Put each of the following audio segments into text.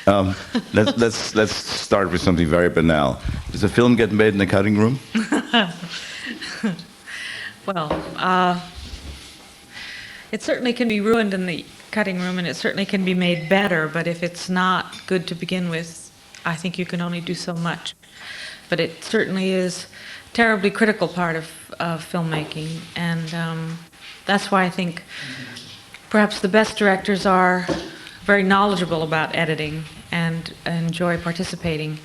Let's start with something very banal. Does a film get made in the cutting room? Well, it certainly can be ruined in the cutting room, and it certainly can be made better, but if it's not good to begin with, I think you can only do so much. But it certainly is a terribly critical part of filmmaking, and that's why I think perhaps the best directors are very knowledgeable about editing and enjoy participating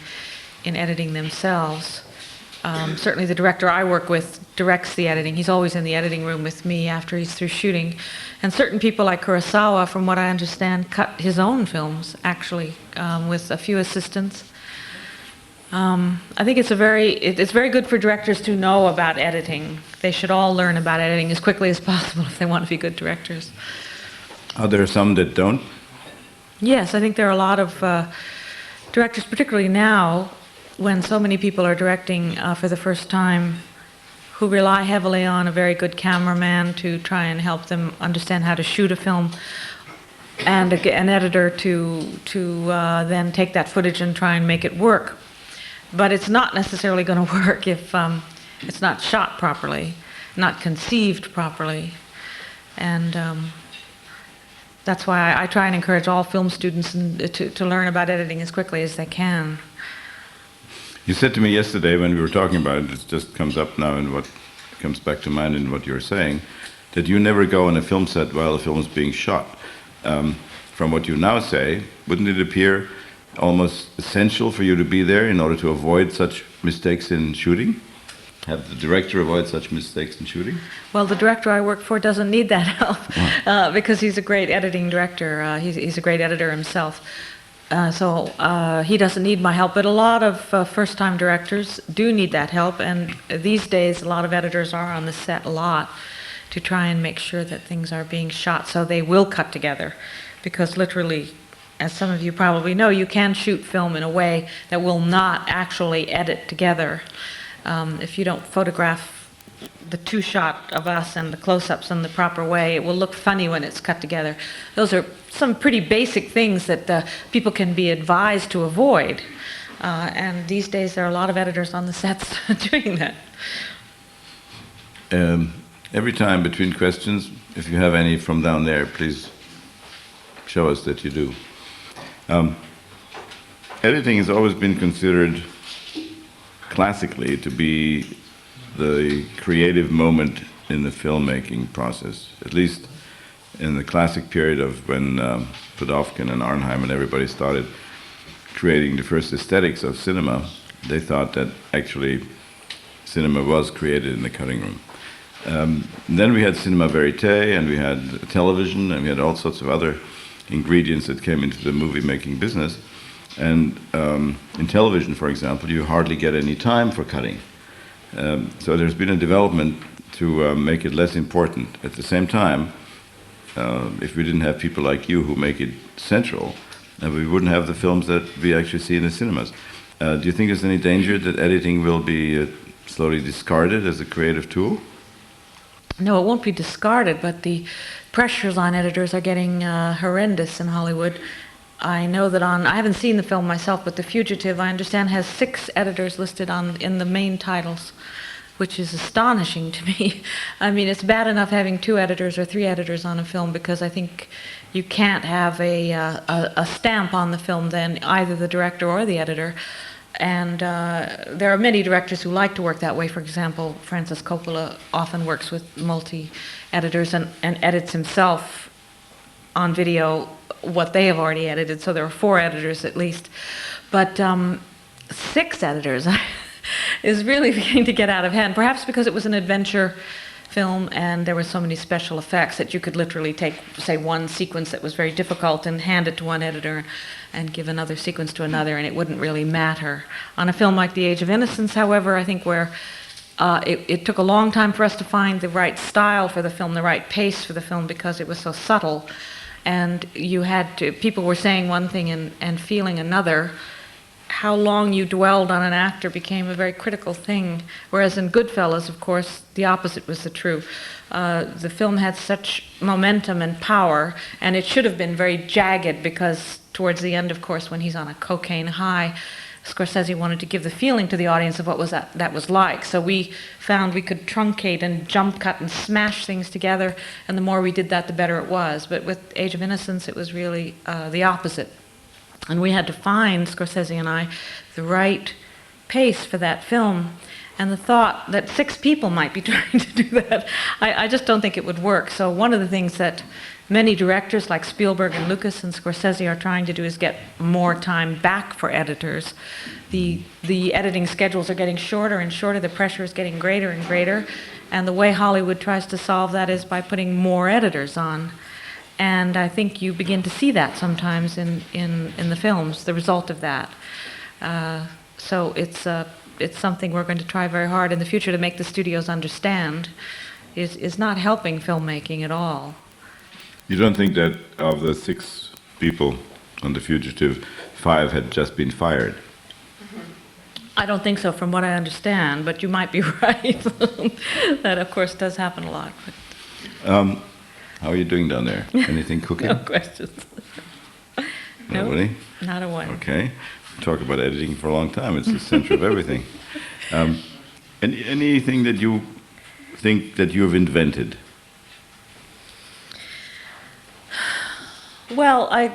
in editing themselves. Certainly the director I work with directs the editing. He's always in the editing room with me after he's through shooting. And certain people like Kurosawa, from what I understand, cut his own films, actually, with a few assistants. I think it's very good for directors to know about editing. They should all learn about editing as quickly as possible if they want to be good directors. Are there some that don't? Yes, I think there are a lot of directors, particularly now, when so many people are directing for the first time, who rely heavily on a very good cameraman to try and help them understand how to shoot a film, and an editor to then take that footage and try and make it work. But it's not necessarily going to work if it's not shot properly, not conceived properly. And that's why I try and encourage all film students to learn about editing as quickly as they can. You said to me yesterday when we were talking about it, it just comes up now and what comes back to mind in what you're saying, that you never go on a film set while the film is being shot. From what you now say, wouldn't it appear almost essential for you to be there in order to avoid such mistakes in shooting? Have the director avoid such mistakes in shooting? Well, the director I work for doesn't need that help because he's a great editing director. He's a great editor himself. So he doesn't need my help, but a lot of first-time directors do need that help, and these days a lot of editors are on the set a lot to try and make sure that things are being shot so they will cut together, because literally, as some of you probably know, you can shoot film in a way that will not actually edit together. If you don't photograph the two-shot of us and the close-ups in the proper way, it will look funny when it's cut together. Those are some pretty basic things that people can be advised to avoid. And these days there are a lot of editors on the sets doing that. Every time between questions, if you have any from down there, please show us that you do. Editing has always been considered classically to be the creative moment in the filmmaking process, at least in the classic period of when Pudovkin and Arnheim and everybody started creating the first aesthetics of cinema. They thought that actually cinema was created in the cutting room. Then we had cinema verite, and we had television, and we had all sorts of other ingredients that came into the movie-making business. And in television, for example, you hardly get any time for cutting. So there's been a development to make it less important. At the same time, if we didn't have people like you who make it central, we wouldn't have the films that we actually see in the cinemas. Do you think there's any danger that editing will be slowly discarded as a creative tool? No, it won't be discarded, but the pressures on editors are getting horrendous in Hollywood. I know that I haven't seen the film myself, but The Fugitive, I understand, has 6 editors listed in the main titles, which is astonishing to me. I mean, it's bad enough having 2 editors or 3 editors on a film, because I think you can't have a stamp on the film then, either the director or the editor. And there are many directors who like to work that way. For example, Francis Coppola often works with multi-editors and edits himself on video what they have already edited, so there are 4 editors at least. But 6 editors is really beginning to get out of hand, perhaps because it was an adventure film and there were so many special effects that you could literally take, say, one sequence that was very difficult and hand it to one editor and give another sequence to another, and it wouldn't really matter. On a film like The Age of Innocence, however, I think where it took a long time for us to find the right style for the film, the right pace for the film, because it was so subtle. And you had to, people were saying one thing and feeling another, how long you dwelled on an actor became a very critical thing, whereas in Goodfellas, of course, the opposite was the true. The film had such momentum and power, and it should have been very jagged because towards the end, of course, when he's on a cocaine high, Scorsese wanted to give the feeling to the audience of what that was like. So we found we could truncate and jump cut and smash things together, and the more we did that, the better it was. But with Age of Innocence, it was really the opposite. And we had to find, Scorsese and I, the right pace for that film. And the thought that 6 people might be trying to do that, I just don't think it would work. So one of the things that many directors like Spielberg and Lucas and Scorsese are trying to do is get more time back for editors. The editing schedules are getting shorter and shorter, the pressure is getting greater and greater, and the way Hollywood tries to solve that is by putting more editors on. And I think you begin to see that sometimes in the films, the result of that. So it's something we're going to try very hard in the future to make the studios understand is not helping filmmaking at all. You don't think that of the 6 people on The Fugitive, 5 had just been fired? I don't think so from what I understand, but you might be right. That, of course, does happen a lot. How are you doing down there? Anything cooking? No questions. Nobody? No, not a one. Okay. Talk about editing for a long time. It's the center of everything. Anything that you think that you have invented? Well, I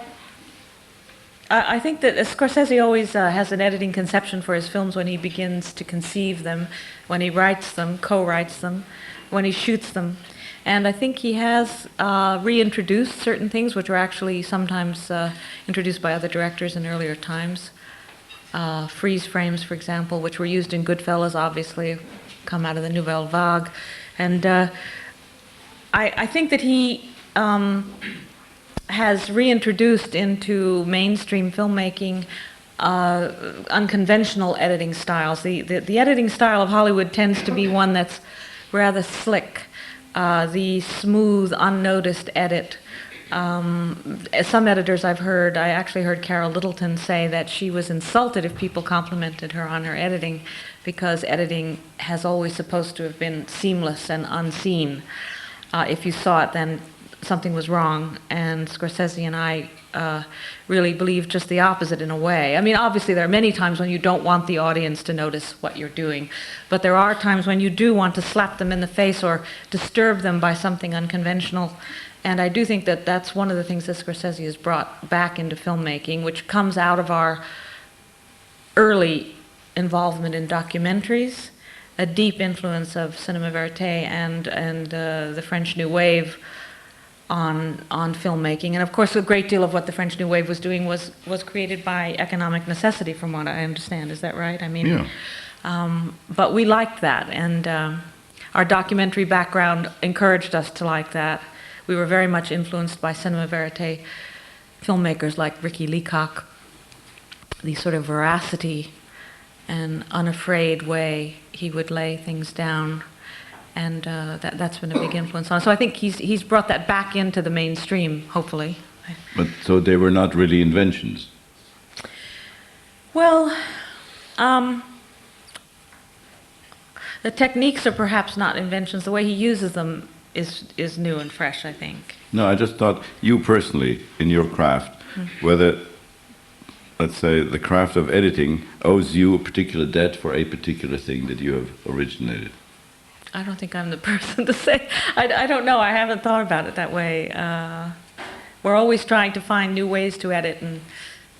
think that Scorsese always has an editing conception for his films when he begins to conceive them, when he writes them, co-writes them, when he shoots them. And I think he has reintroduced certain things which were actually sometimes introduced by other directors in earlier times. Freeze frames, for example, which were used in Goodfellas, obviously, come out of the Nouvelle Vague. And I think that he has reintroduced into mainstream filmmaking unconventional editing styles. The editing style of Hollywood tends to be one that's rather slick, the smooth, unnoticed edit. Some editors I've heard, I actually heard Carol Littleton say that she was insulted if people complimented her on her editing, because editing has always supposed to have been seamless and unseen. If you saw it, then something was wrong, and Scorsese and I really believe just the opposite in a way. I mean, obviously there are many times when you don't want the audience to notice what you're doing, but there are times when you do want to slap them in the face or disturb them by something unconventional. And I do think that that's one of the things that Scorsese has brought back into filmmaking, which comes out of our early involvement in documentaries, a deep influence of cinema verite and the French New Wave on filmmaking. And of course, a great deal of what the French New Wave was doing was created by economic necessity, from what I understand. Is that right? I mean, yeah. But we liked that, and our documentary background encouraged us to like that. We were very much influenced by cinema verite filmmakers like Ricky Leacock, the sort of veracity and unafraid way he would lay things down. And that's been a big influence on us. So I think he's brought that back into the mainstream, hopefully. But so they were not really inventions? Well, the techniques are perhaps not inventions. The way he uses them is new and fresh, I think. No, I just thought you personally, in your craft, whether, let's say, the craft of editing owes you a particular debt for a particular thing that you have originated. I don't think I'm the person to say. I don't know. I haven't thought about it that way. We're always trying to find new ways to edit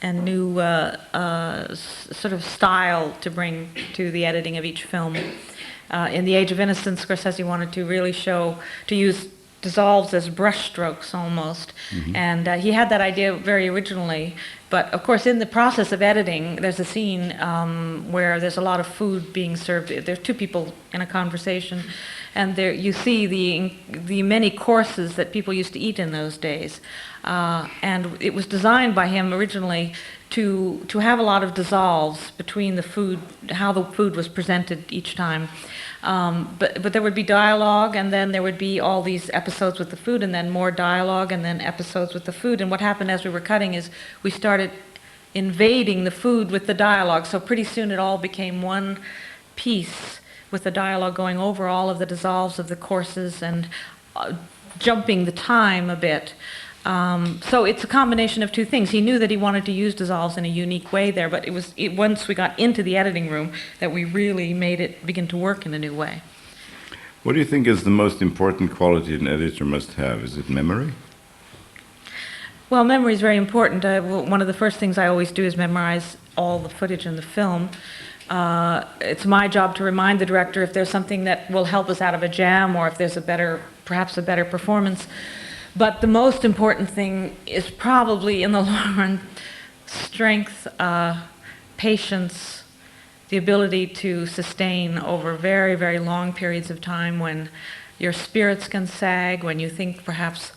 and new sort of style to bring to the editing of each film. In The Age of Innocence, Scorsese wanted to really use dissolves as brushstrokes almost. And he had that idea very originally. But of course, in the process of editing, there's a scene where there's a lot of food being served. There's 2 people in a conversation, and there you see the many courses that people used to eat in those days. And it was designed by him originally to have a lot of dissolves between the food, how the food was presented each time. But there would be dialogue, and then there would be all these episodes with the food, and then more dialogue, and then episodes with the food. And what happened as we were cutting is we started invading the food with the dialogue. So pretty soon it all became one piece with the dialogue going over all of the dissolves of the courses and jumping the time a bit. So it's a combination of two things. He knew that he wanted to use dissolves in a unique way there, but once we got into the editing room that we really made it begin to work in a new way. What do you think is the most important quality an editor must have? Is it memory? Well, memory is very important. One of the first things I always do is memorize all the footage in the film. It's my job to remind the director if there's something that will help us out of a jam or if there's perhaps a better performance. But the most important thing is probably, in the long run, strength, patience, the ability to sustain over very, very long periods of time when your spirits can sag, when you think perhaps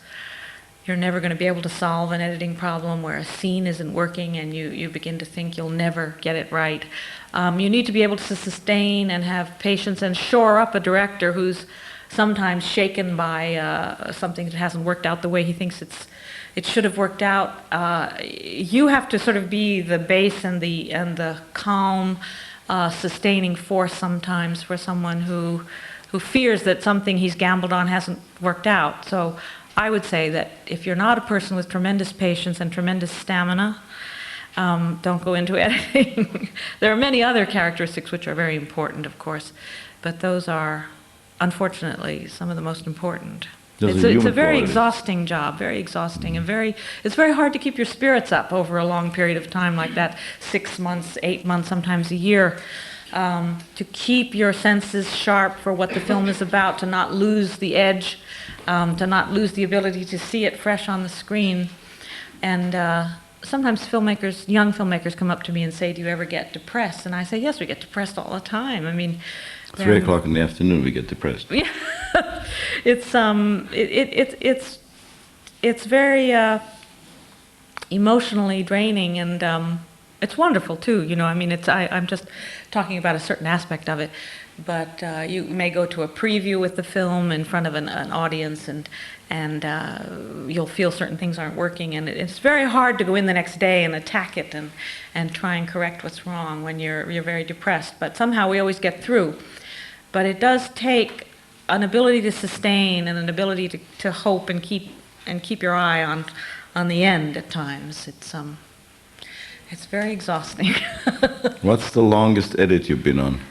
you're never going to be able to solve an editing problem where a scene isn't working and you begin to think you'll never get it right. You need to be able to sustain and have patience and shore up a director who's sometimes shaken by something that hasn't worked out the way he thinks it should have worked out. You have to sort of be the base and the calm, sustaining force sometimes for someone who fears that something he's gambled on hasn't worked out. So I would say that if you're not a person with tremendous patience and tremendous stamina, don't go into editing. There are many other characteristics which are very important, of course, but those are, unfortunately, some of the most important. It's a very exhausting job, very exhausting, and it's very hard to keep your spirits up over a long period of time like that, 6 months, 8 months, sometimes a year, to keep your senses sharp for what the film is about, to not lose the edge, to not lose the ability to see it fresh on the screen. And sometimes young filmmakers come up to me and say, "Do you ever get depressed?" And I say, "Yes, we get depressed all the time." I mean, 3 o'clock in the afternoon, we get depressed. Yeah, it's very emotionally draining, and it's wonderful too. You know, I mean, I'm just talking about a certain aspect of it, but you may go to a preview with the film in front of an audience, and you'll feel certain things aren't working, and it's very hard to go in the next day and attack it and try and correct what's wrong when you're very depressed. But somehow we always get through. But it does take an ability to sustain and an ability to hope and keep your eye on the end at times. It's very exhausting. What's the longest edit you've been on?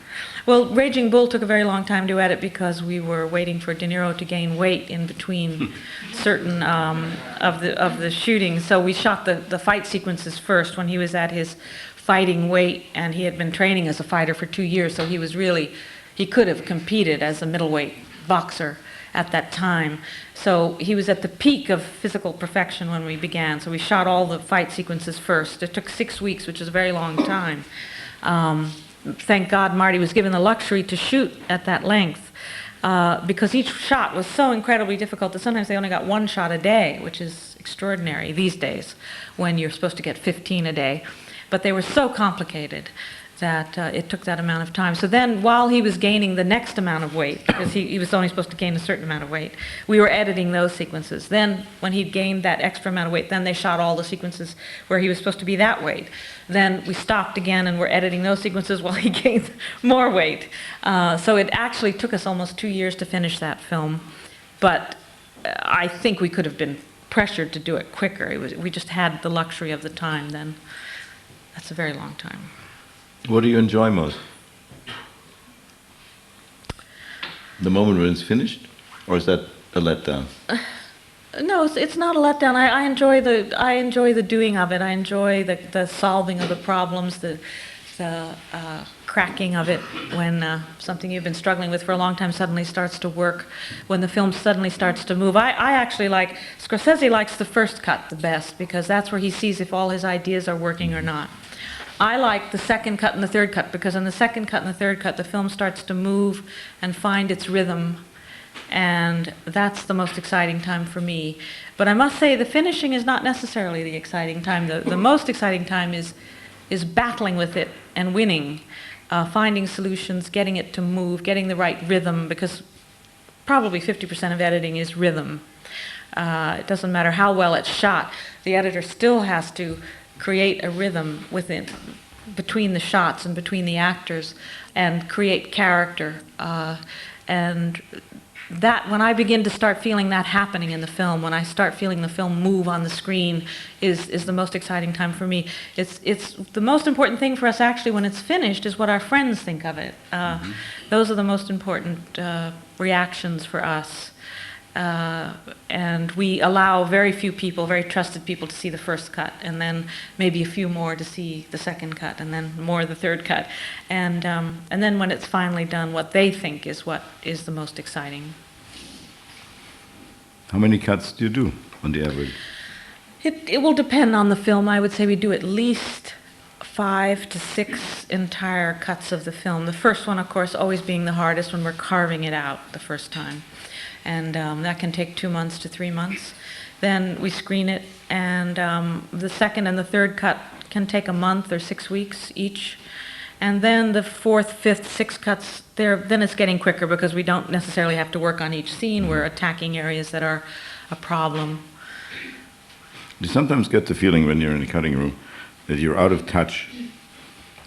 Well, Raging Bull took a very long time to edit because we were waiting for De Niro to gain weight in between certain of the shooting. So we shot the fight sequences first when he was at his fighting weight, and he had been training as a fighter for 2 years, so he could have competed as a middleweight boxer at that time. So he was at the peak of physical perfection when we began. So we shot all the fight sequences first. It took 6 weeks, which is a very long time. Thank God Marty was given the luxury to shoot at that length, because each shot was so incredibly difficult that sometimes they only got 1 shot a day, which is extraordinary these days when you're supposed to get 15 a day. But they were so complicated that it took that amount of time. So then, while he was gaining the next amount of weight, because he was only supposed to gain a certain amount of weight, we were editing those sequences. Then, when he'd gained that extra amount of weight, then they shot all the sequences where he was supposed to be that weight. Then we stopped again and we're editing those sequences while he gained more weight. So it actually took us almost 2 years to finish that film. But I think we could have been pressured to do it quicker. We just had the luxury of the time then. That's a very long time. What do you enjoy most? The moment when it's finished? Or is that a letdown? No, it's not a letdown. I enjoy the doing of it. I enjoy the solving of the problems, the cracking of it when something you've been struggling with for a long time suddenly starts to work, when the film suddenly starts to move. I actually Scorsese likes the first cut the best because that's where he sees if all his ideas are working or not. I like the second cut and the third cut because in the second cut and the third cut the film starts to move and find its rhythm, and that's the most exciting time for me. But I must say the finishing is not necessarily the exciting time. The most exciting time is battling with it and winning, finding solutions, getting it to move, getting the right rhythm, because probably 50% of editing is rhythm. It doesn't matter how well it's shot. The editor still has to create a rhythm between the shots and between the actors, and create character. And that, when I begin to start feeling that happening in the film, when I start feeling the film move on the screen, is the most exciting time for me. It's the most important thing for us, actually, when it's finished, is what our friends think of it. Those are the most important reactions for us. And we allow very few people, very trusted people, to see the first cut, and then maybe a few more to see the second cut, and then more the third cut. And then when it's finally done, what they think is what is the most exciting. How many cuts do you do on the average? It will depend on the film. I would say we do at least 5 to 6 entire cuts of the film. The first one, of course, always being the hardest when we're carving it out the first time. And that can take 2 months to 3 months. Then we screen it, and the second and the third cut can take a month or 6 weeks each. And then the fourth, fifth, sixth cuts, then it's getting quicker because we don't necessarily have to work on each scene. We're attacking areas that are a problem. You sometimes get the feeling when you're in the cutting room that you're out of touch,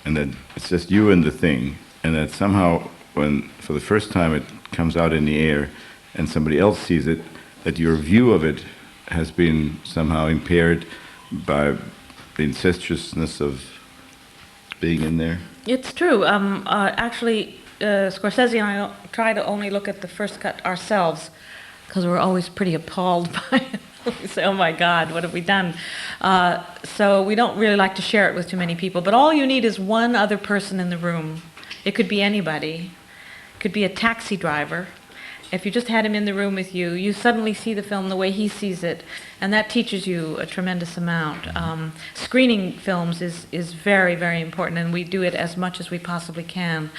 and that it's just you and the thing, and that somehow, when for the first time it comes out in the air, and somebody else sees it, that your view of it has been somehow impaired by the incestuousness of being in there? It's true. Actually, Scorsese and I try to only look at the first cut ourselves, because we're always pretty appalled by it. We say, oh my God, what have we done? So we don't really like to share it with too many people, but all you need is one other person in the room. It could be anybody. It could be a taxi driver. If you just had him in the room with you, you suddenly see the film the way he sees it, and that teaches you a tremendous amount. Screening films is very, very important, and we do it as much as we possibly can,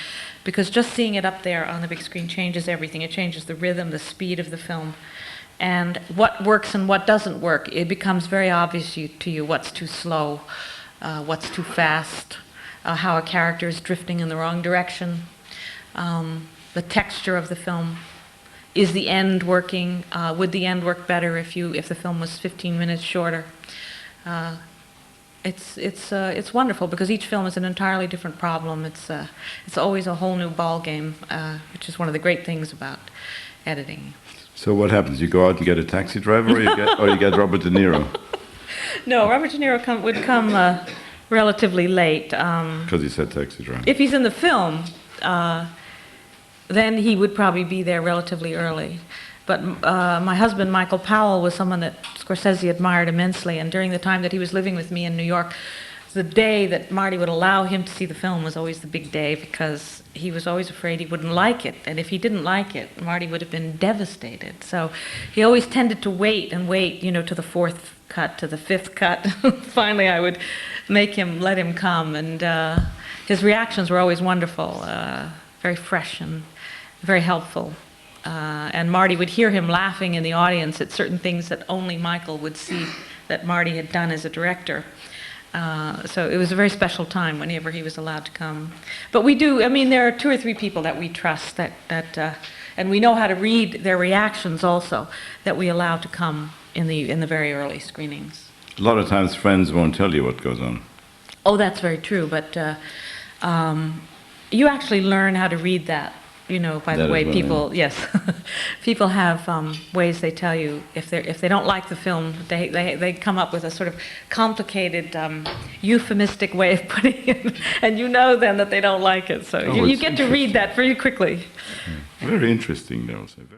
because just seeing it up there on the big screen changes everything. It changes the rhythm, the speed of the film, and what works and what doesn't work. It becomes very obvious to you what's too slow, what's too fast, how a character is drifting in the wrong direction, the texture of the film. Is the end working? Would the end work better if the film was 15 minutes shorter? It's wonderful because each film is an entirely different problem. It's always a whole new ball game, which is one of the great things about editing. So what happens? You go out and get a taxi driver, or you get Robert De Niro? No, Robert De Niro would come relatively late. Because he said taxi driver. If he's in the film. Then he would probably be there relatively early. But my husband, Michael Powell, was someone that Scorsese admired immensely, and during the time that he was living with me in New York, the day that Marty would allow him to see the film was always the big day, because he was always afraid he wouldn't like it, and if he didn't like it, Marty would have been devastated. So he always tended to wait, to the fourth cut, to the fifth cut. Finally, I would let him come, and his reactions were always wonderful, very fresh and very helpful. And Marty would hear him laughing in the audience at certain things that only Michael would see that Marty had done as a director. So it was a very special time whenever he was allowed to come. But we do, there are 2 or 3 people that we trust and we know how to read their reactions also, that we allow to come in the very early screenings. A lot of times friends won't tell you what goes on. Oh, that's very true, but you actually learn how to read that. By the way, people, yes, people have ways they tell you if they don't like the film. They come up with a sort of complicated, euphemistic way of putting it, and then that they don't like it. So you get to read that very quickly. Very interesting, though.